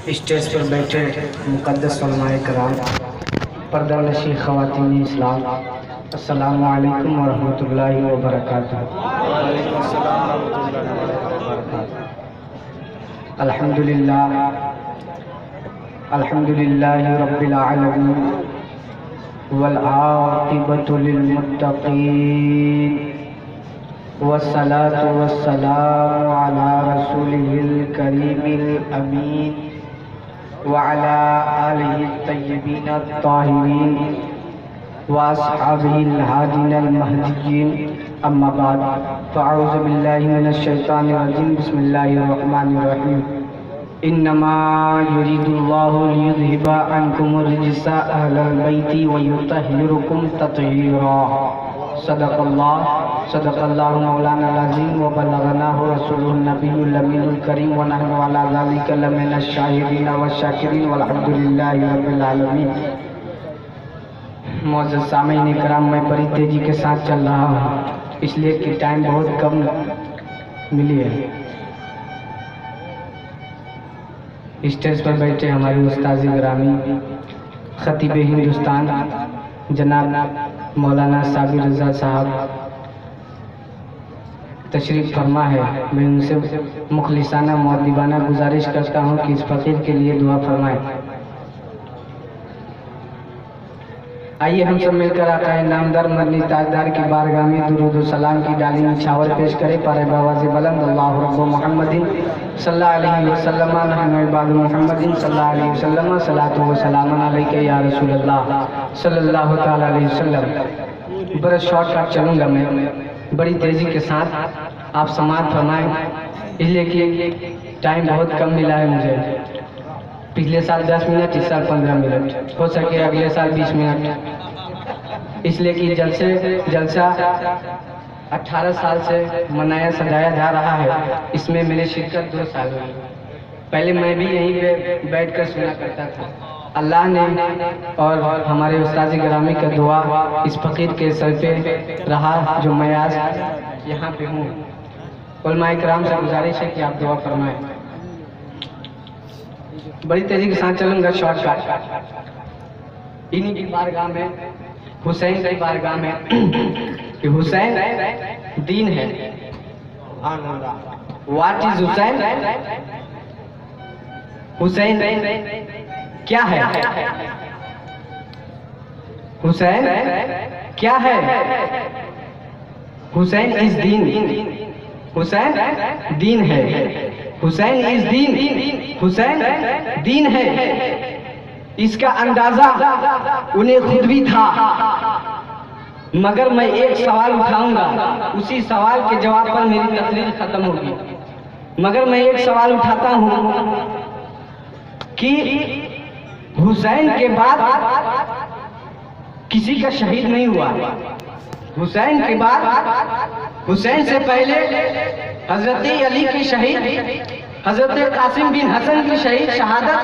Stage पर बैठे मुक़द्दस उलमाए कराम, पर्दा नशी ख़वातीन इस्लाम, अस्सलामु अलैकुम व रहमतुल्लाहि व बरकातुहू। अल्हम्दुलिल्लाह अल्हम्दुलिल्लाहि रब्बिल आलमीन वल आक़िबतु लिल मुत्तक़ीन वस्सलातु वस्सलामु अला रसूलिहिल करीमिल अमीन व अला आलिहि तय्यबीन अत्ताहिरीन व अस्हाबिहिल हादिनल महदिय्यीन। अम्मा बाद फ़अऊज़ु बिल्लाहि मिनश शैतानिर रजीम। बिस्मिल्लाहिर रहमानिर रहीम। इन्नमा युरीदुल्लाहु लियुज़हिबा अन्कुमुर रिज्सा अहलल बैति व युतहिरुकुम तत्हीरा। सदक़ल्लाहु मौलाना अज़ीम व बल्लगनाहु रसूलुन नबियुल अमीनुल करीम व नहनु अला ज़ालिका लमिनश शाहिदीन व शाकिरीन वल्हम्दुलिल्लाहि रब्बिल आलमीन। मौजूद सामीन इकराम, मैं बड़ी तेज़ी के साथ चल रहा हूँ इसलिए कि टाइम बहुत कम मिली है। स्टेज पर बैठे हमारे उस्ताद ग्रामी खतीब हिंदुस्तान जनाब मौलाना साबिर रज़ा साहब तशरीफ़ फरमा है। मैं उनसे मुखलिसाना मुअद्दिबाना गुजारिश करता हूँ कि इस फ़कीर के लिए दुआ फरमाएं। आइए हम सब मिलकर आकाए नामदार मदनी ताजदार की बारगाह में दुरूद व सलाम की डाली निछावर पेश करें। पारे बावाज़ बुलंद अल्लाहु रब्बु मुहम्मदिन सल्लल्लाहु अलैहि वसल्लम नहनु इबादु मुहम्मदिन सल्लल्लाहु अलैहि वसल्लम सलातु व सलामुन अलैका या रसूलल्लाह सल्लल्लाहु तआला अलैहि वसल्लम। बड़ा शॉर्टकट चलूँगा मैं, बड़ी तेज़ी के साथ आप समाअत फरमाएँ इसलिए कि टाइम बहुत कम मिला है मुझे। पिछले साल 10 मिनट, इस साल 15 मिनट, हो सके अगले साल 20 मिनट, इसलिए कि जलसा 18 साल से मनाया सजाया जा रहा है। इसमें मेरी शिरकत 2 साल हुई। पहले मैं भी यहीं पे बैठकर सुना करता था। अल्लाह ने और हमारे उस्ताद गिरामी का दुआ इस फ़कीर के सर पे रहा जो मैं आज यहाँ पे हूँ। उलमाए किराम से गुजारिश है कि आप दुआ फरमाएं। बड़ी तेजी के साथ चलूंगा शॉर्टकट। इन्हीं की बारगाह में, हुसैन की बारगाह में कि हुसैन दीन है। What is Hussain? हुसैन क्या है? हुसैन क्या है? हुसैन इज दीन। हुसैन दीन है। हुसैन इज दीन। हुसैन दीन है। इसका अंदाजा उन्हें खुद भी था। मगर मैं एक सवाल उठाऊंगा, उसी सवाल के जवाब पर मेरी तकरीर खत्म होगी। मगर मैं एक सवाल उठाता हूं कि हुसैन के बाद किसी का शहीद नहीं हुआ। हुसैन के बाद, हुसैन से पहले हजरत अली की शहीद, हजरत कासिम बिन हसन की शहीद शहादत।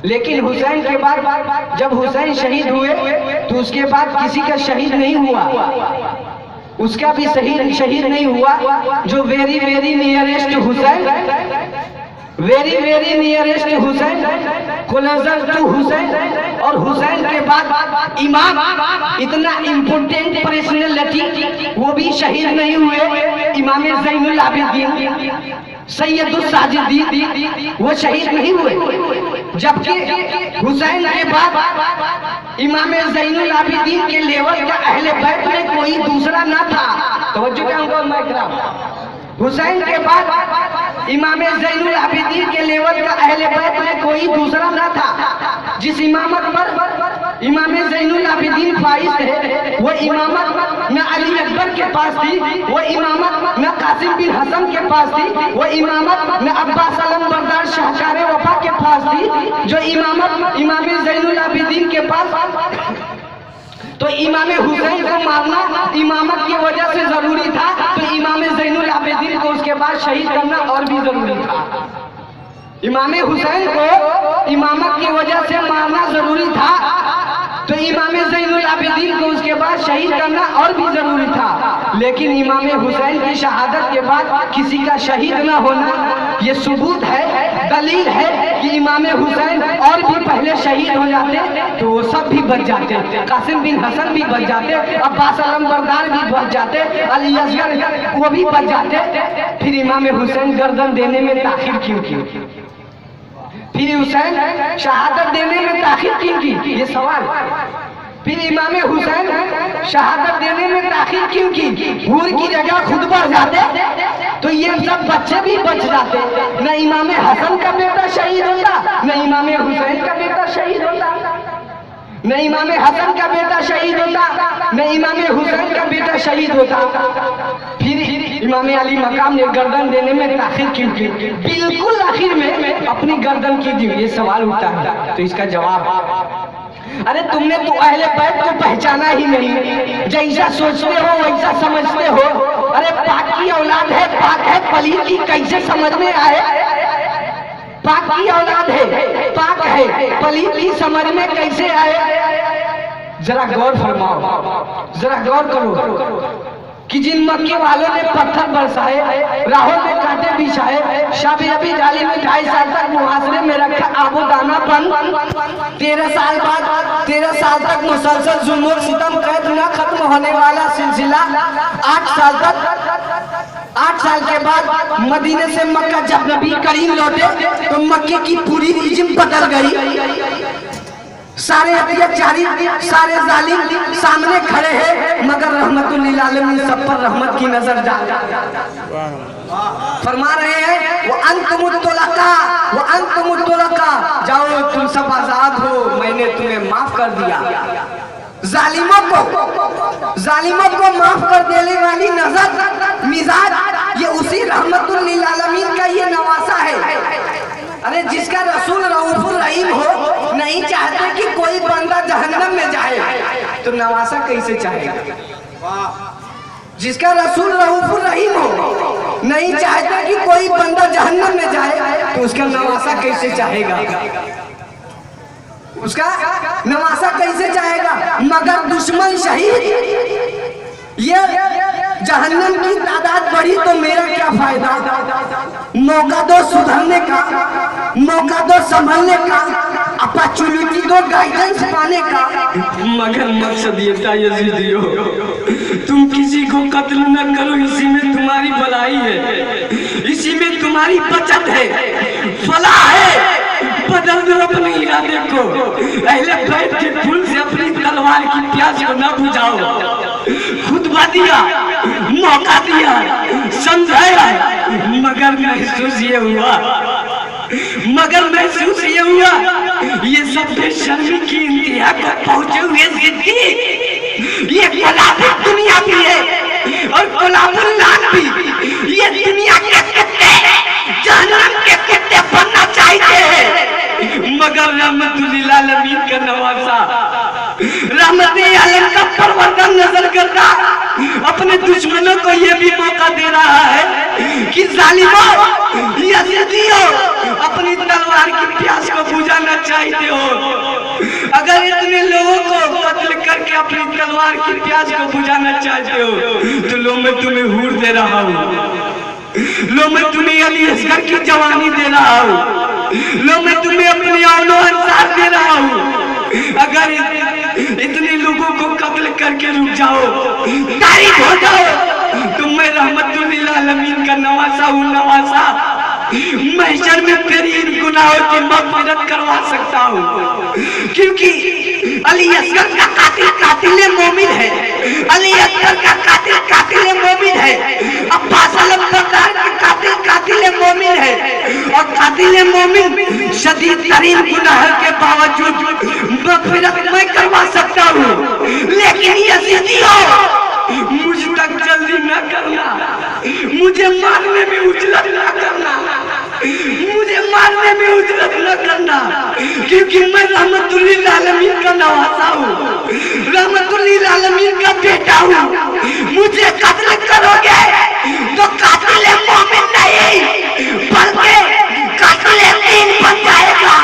लेकिन हुसैन के बाद जब हुसैन शहीद हुए तो उसके बाद किसी का शहीद नहीं हुआ। उसका भी शहीद नहीं हुआ जो very very nearest Hussain, very very nearest Hussain, closer to Hussain. और हुसैन के बाद इमाम, इतना इम्पोर्टेंट पर्सनैलिटी, वो भी शहीद नहीं हुए। इमाम ज़ैनुल आबिदीन सैयदुस साजिदीन वो शहीद नहीं हुए। जबकि हुसैन के बाद इमाम ज़ैनुल आबिदीन के लेवल का अहले बैत में कोई दूसरा ना था। तवज्जो करूंगा मैं कराम। हुसैन के बाद इमाम ज़ैनुल आबिदीन के लेवल का अहले बैत में कोई दूसरा ना था। जिस इमामत पर इमाम ज़ैनुल आबिदीन फाइज थे, वो इमामत न अली अकबर के पास थी, वो इमामत न कासिम बिन हसन के पास थी, वो इमामत न अब्बास अलम बरदार शाहकार वफा के पास थी, जो इमामत इमाम ज़ैनुल आबिदीन के पास। तो इमाम हुसैन को मारना इमामत की वजह से जरूरी था, तो इमाम ज़ैनुल आबिदीन को उसके बाद शहीद करना और भी जरूरी था। इमाम हुसैन को इमामत की वजह से मारना जरूरी था, तो इमाम ज़ैनुल आबिदीन को उसके बाद शहीद करना और भी जरूरी था। लेकिन इमाम हुसैन की शहादत के बाद किसी का शहीद न होना, ये सबूत है, दलील है कि इमाम हुसैन और भी पहले शहीद हो जाते तो वो सब भी बच जाते, कासिम बिन हसन भी बच जाते, अब्बास अलमबरदार भी बच जाते, अली असगर वो भी बच जाते। फिर इमाम हुसैन गर्दन देने में ताखिर क्यों की? फिर हुसैन शहादत देने में ताखिर क्यों की? ये सवाल। फिर इमाम हुसैन शहादत देने में ताखिर क्यों की? हूर की जगह खुद बढ़ जाते तो ये सब बच्चे भी बच जाते। न इमाम हसन का बेटा शहीद होता, न इमाम हुसैन का बेटा शहीद होता, न इमाम हसन का बेटा शहीद होता, न इमाम हुसैन का बेटा शहीद होता। फिर इमाम अली मकाम ने गर्दन देने में ताखिर क्यों की? बिल्कुल आखिर में अपनी गर्दन की दी। ये सवाल उठता है तो इसका जवाब, अरे तुमने तो अहले बैत को पहचाना ही नहीं, जैसा सोचते हो वैसा समझते हो। अरे पाक की औलाद है, पाक है, पलीद की कैसे समझ में आए? पाक की औलाद है, पाक है, पलीद की समझ में कैसे आए? जरा गौर फरमाओ, जरा गौर करो कि जिन मक्के वालों ने पत्थर बरसाए, राहों में कांटे बिछाए, शाबी जाली में 2.5 साल तक मुहासरे में रखा आबोदाना बंद, 13 साल तक मुसलसल जुल्म और सितम कैद न खत्म होने वाला सिलसिला 8 साल के बाद मदीने से मक्का जब नबी करीम लौटे तो मक्के की पूरी रिजिम बदल गई। सारे अत्याचारी, सारे जालिम सामने खड़े हैं, मगर रहमतुल आलमीन सब पर रहमत की नजर डाल फरमा रहे हैं, वो अंतुमुत तुलका, जाओ तुम सब आजाद हो, मैंने तुम्हें माफ कर दिया। जालिमों को माफ कर देने वाली नजर, मिजाज, ये उसी रहमतुल आलमीन का ये नवासा है। अरे जिसका रसूल रऊफुर रहीम हो, नहीं चाहते कि कोई बंदा जहन्नम में जाए तो नवासा कैसे चाहेगा? जिसका रसूल रऊफुर रहीम हो, नहीं चाहता कि कोई बंदा जहन्नम में जाए तो उसका नवासा कैसे चाहेगा? उसका नवासा कैसे चाहेगा? मगर दुश्मन शहीद, ये जहन्नम की तादाद बढ़ी तो मेरा क्या फायदा? मौका दो सुधरने का, मौका दो संभलने का, अपॉर्चुनिटी दो गाइडेंस पाने का। मगर मकसद ये था यजीदियो, तुम किसी को कत्ल न करो, इसी में तुम्हारी भलाई है, इसी में तुम्हारी बचत है, फलाह है। बदल दो अपने इरादे को, अहले बैत के फूल से अपनी तलवार की प्यास को न बुझाओ। खुतबा दिया, मौका दिया, समझाया, मगर महसूस ये हुआ ये सब बेशर्मी की इंतहा को पहुंचे हुए जिद्दी, ये गुलाम दुनिया भी है और गुलामुल्लाह भी। ये दुनिया के कुत्ते जहन्नम के कुत्ते बनना चाहते हैं, मगर रहमतुल आलमीन का नवासा, रहमत आलम का परवरदन नजर करता अपने दुश्मनों को ये भी मौका दे रहा है कि जालिमों, यजीदियों, अपनी तलवार की प्यास को बुझाना चाहते हो। अगर इतने लोगों को कत्ल करके अपनी तलवार की प्यास को बुझाना चाहते हो तो लो मैं तुम्हें हूर दे रहा हूँ, लो मैं तुम्हें अली असगर की जवानी दे रहा हूँ, लो मैं तुम्हें अपनी औलो अंसार दे रहा हूँ। अगर इतने लोगों को कत्ल करके रुक जाओ, तारीफ हो जाओ तो मैं रहमतुल आलमीन का नवासा हूँ, नवासा। महशर में तेरी इन गुनाहों की मग़फ़िरत करवा सकता हूँ, क्योंकि अली असगर का कातिल कातिल मोमिन है, अली असगर का कातिल कातिल मोमिन है, अब्बास अलमबरदार का कातिल कातिल मोमिन है, और कातिल मोमिन शदीद तरीन गुनाह के बावजूद मग़फ़िरत मैं करवा सकता हूँ। लेकिन यजीदियों, मुझ तक जल्दी न करना, मुझे मारने में उजलत न करना, मुझे मारने में उजलत न करना, क्योंकि मैं रहमतुल आलमीन का नवासा हूँ, रहमतुल आलमीन का बेटा हूँ। मुझे कत्ल करोगे तो कातिल मोमिन नहीं बल्कि कातिल दीन बन जाएगा,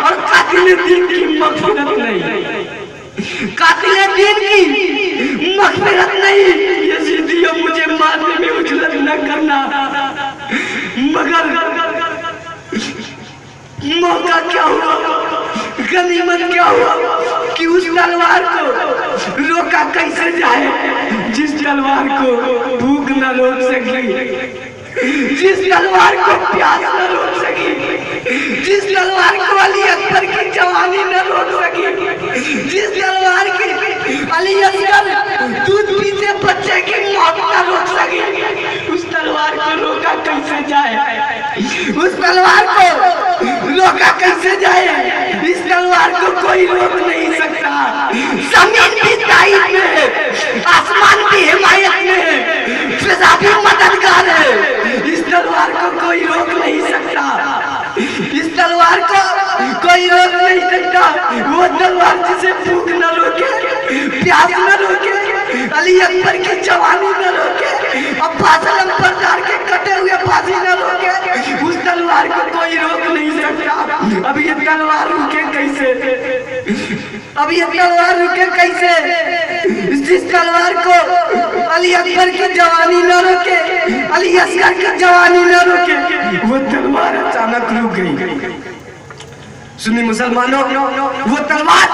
और कातिल दीन की मग़फ़िरत नहीं, कातिल दीन की मग़फ़िरत नहीं। यजीदियों, मुझे मारने में उजलत न करना, मगर मौका हुआ क्या हुआ, गनीमत क्या हुआ कि उस तलवार को रोका कैसे जाए जिस तलवार को भूख न रोक सकी, जिस तलवार को प्यास न रोक सकी, जिस तलवार को अली अकबर की जवानी न रोक सकी, जिस तलवार की अली अकबर दूध पीते बच्चे की मौत न रोक सकी, उस तलवार को रोका कैसे जाए, उस तलवार को रोका कैसे जाए। इस तलवार को कोई रोक नहीं सकता। जमीन भी ताईद में है, आसमान भी हिमायत में है, फिजा भी मददगार है। इस तलवार को कोई रोक नहीं सकता, इस तलवार को कोई रोक नहीं सकता। वो तलवार जिसे भूख न रोके, प्यास न रोके, अली अकबर की जवानी न रोके, अब्बास अलमबरदार के कटे हुए बाजी न रोके, उस तलवार को कोई रोक नहीं सकता। अब ये तलवार रुके कैसे, अब ये तलवार रुके कैसे। जिस तलवार को अली अकबर की जवानी न रोके, अली असगर की जवानी न रोके, वो तलवार अचानक रुक गई। सुनी मुसलमानों, वो तलवार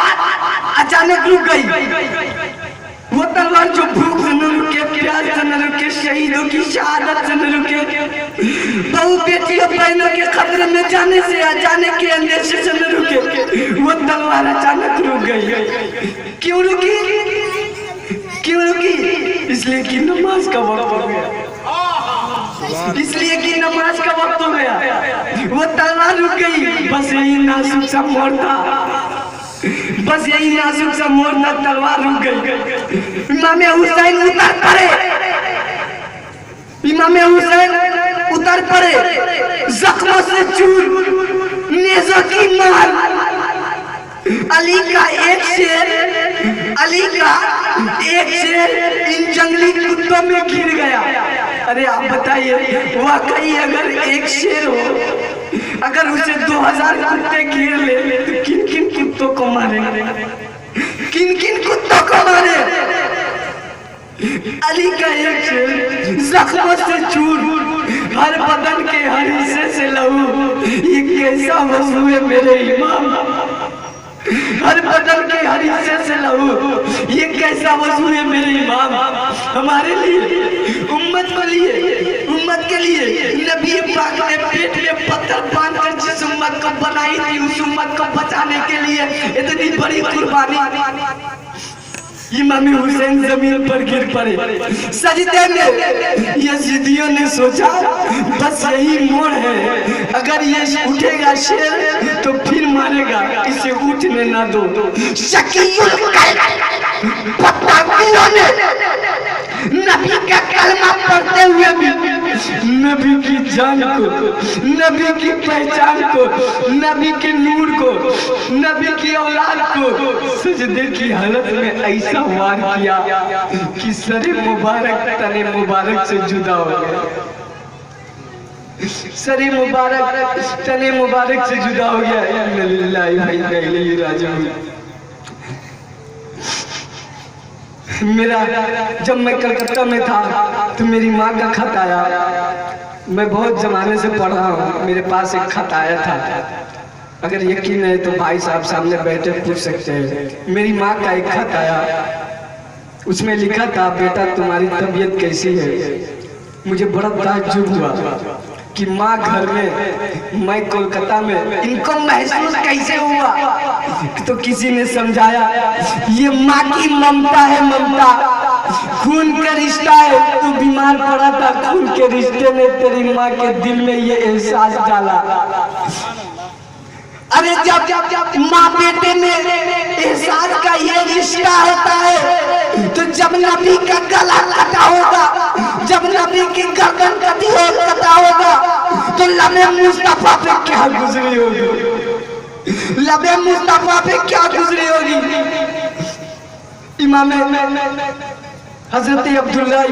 अचानक रुक गई। वो तलवार जो भूख से न रुके, प्यास से न रुके, शहीदों की शहादत से न रुके, बहू बेटियों बहनों के खतरे में जाने से या जाने के अंदेशे से न रुके, वो तलवार अचानक रुक गई। क्यों रुकी, क्यों रुकी? इसलिए कि नमाज का वक्त हो गया, इसलिए कि नमाज का वक्त हो गया। वो तलवार रुक गई। बस यही नाजुक सा मोड़ था, बस यही नाजुक सा मोड़ ना, तलवार रुक गई। इमाम हुसैन उतर पड़े, इमाम हुसैन उतर पड़े, जख्मों से चूर, नेज़ों की मार। अली का एक शेर, अली का एक शेर इन जंगली कुत्तों में गिर गया। अरे आप बताइए, वाकई अगर एक शेर हो, अगर उसे 2000 कुत्ते घेर ले तो किन किन कुत्तों को मारे, किन किन कुत्तों को मारे। अली का एक शेर जख्मों से चूर, हर बदन के हर हिस्से से लहू। ये कैसा वजू है मेरे इमाम, हर बदन के हर हिस्से से लहू, ये कैसा वजू है मेरे इमाम। हमारे लिए, उम्मत के लिए, उम्मत के लिए नबी पाक ने पेट में पत्थर बांधकर जिस उम्मत को बनाई थी, उस उम्मत को बचाने के लिए इतनी बड़ी कुर्बानी। इमाम हुसैन जमीन पर गिर पड़े सजदे में। यजीदियों ने सोचा बस यही मोड़ है, अगर ये उठेगा शेर तो फिर मारेगा, इसे उठने ना दो। शकीयुल नबी का कलमा पढ़ते हुए भी नबी की जान को, नबी की पहचान को, नबी के नूर को, नबी की औलाद को सजदे की हालत में ऐसा वार किया कि सरे मुबारक तने मुबारक से जुदा हो गया, सरे मुबारक तने मुबारक से जुदा हो गया। इन्ना लिल्लाहि व इन्ना इलैहि राजिऊन। मेरा जब मैं कलकत्ता में था तो मेरी माँ का खत आया। मैं बहुत जमाने से पढ़ रहा हूँ, मेरे पास एक खत आया था। अगर यकीन है तो भाई साहब सामने बैठे पूछ सकते हैं। मेरी माँ का एक खत आया, उसमें लिखा था, बेटा तुम्हारी तबीयत कैसी है। मुझे बड़ा ताज्जुब हुआ कि माँ घर में, मैं कोलकाता में, इनको महसूस कैसे हुआ। तो किसी ने समझाया ये माँ की ममता है, ममता, खून का रिश्ता है। तू बीमार पड़ा था, खून के रिश्ते ने तेरी माँ के दिल में ये एहसास डाला। अरे जब माँ बेटे में एहसास का ये रिश्ता होता है, तो जब नबी का गला कटा होगा, जब नबी की गर्दन कटा होगा, तो लबे मुस्तफा पे क्या गुजरी होगी, लबे मुस्तफा पे क्या गुजरी होगी। इमाम हजरत अब्दुल्ला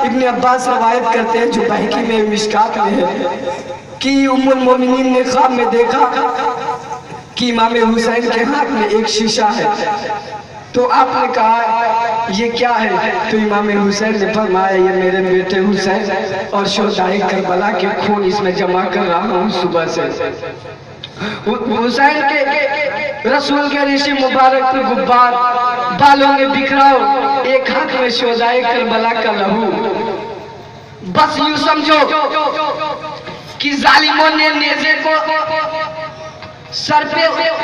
इब्ने अब्बास रवायत करते हैं, जो बहकी में मिशकात में है, कि उम्मुल मोमिनीन ने ख्वाब में देखा कि इमाम हुसैन के हाथ में एक शीशा है। तो आपने कहा ये क्या है? तो इमाम हुसैन ने फरमाया ये मेरे बेटे हुसैन और शोहदाए करबला के खून इसमें जमा कर रहा हूँ सुबह से। हुसैन के रसूल के ऋषि मुबारक पर गुब्बार बालों में बिखराओ, एक हाथ में शोहदाए करबला का लहू। बस यूं समझो कि जालिमों ने नेज़े को सर पे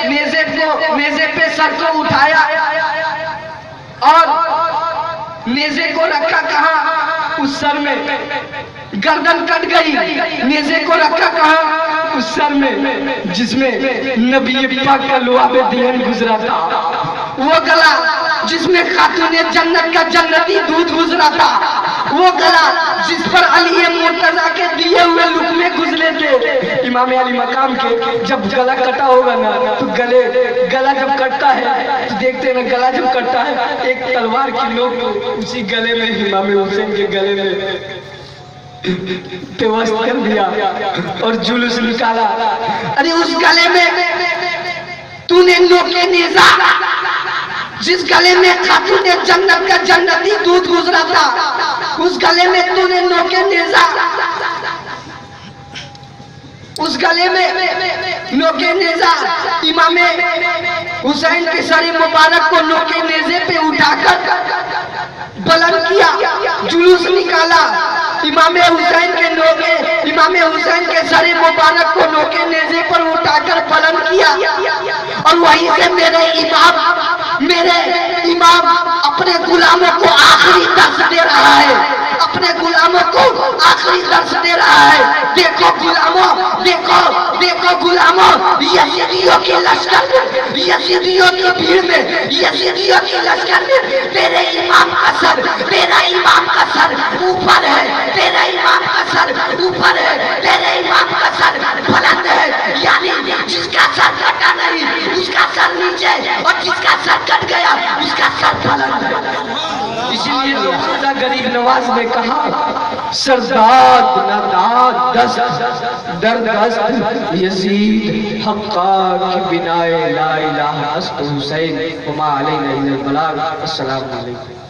नेज़े पे सर को उठाया और नेज़े को रखा कहाँ? उस सर में। गर्दन कट गई, नेज़े को रखा कहाँ? उस सर में जिसमें नबी पाक का लुआबे दीन गुजरा था। वो गला जिसमें खातूने जन्नत का जन्नती दूध गुजरा था। वो गला जिस पर अली मुर्तजा के दिए हुए लुकमे गुजरे थे। इमाम अली मकाम के जब गला कटा होगा ना, तो गला जब कटता है तो देखते हैं ना, गला जब कटता है एक तलवार की नोक उसी गले में इमाम हुसैन के गले में पेवस्त कर दिया और जुलूस निकाला। अरे उस गले में तूने नोके नेज़ा, जिस गले में खातूने जन्नत का जन्नती दूध गुजरा था, उस गले में तूने नोके नेज़ा, उस गले में नोके नेज़ा इमाम हुसैन के सर मुबारक को नोके नेज़े पे उठाकर बुलंद किया, जुलूस निकाला। इमाम हुसैन के सर मुबारक को नोके नेज़े पर उठाकर बुलंद किया और वहीं से मेरे इमाम अपने गुलामों को आखिरी दर्श दे रहा है, अपने गुलामों को आखिरी दर्श दे रहा है। देखो गुलामों, देखो गुलामों, यजीदियों के लश्कर में, यजीदियों की भीड़ में, यजीदियों के लश्कर में तेरे इमाम का सर ऊपर है, तेरे इमाम का सर ऊपर है, तेरे इमाम का सर बुलंद है। यानी जिसका सर कटा नहीं उसका सर नीचे, और जिसका सर कट गया उसका सर बुलंद है। इसीलिए गरीब नवाज ने कहा सरदाद नादाद दस्त दर्द यजीद हक्का की बिनाए ला इलाहा अस्तु हुसैन वमा अलैना इल्लल बलाग। अस्सलामु अलैकुम।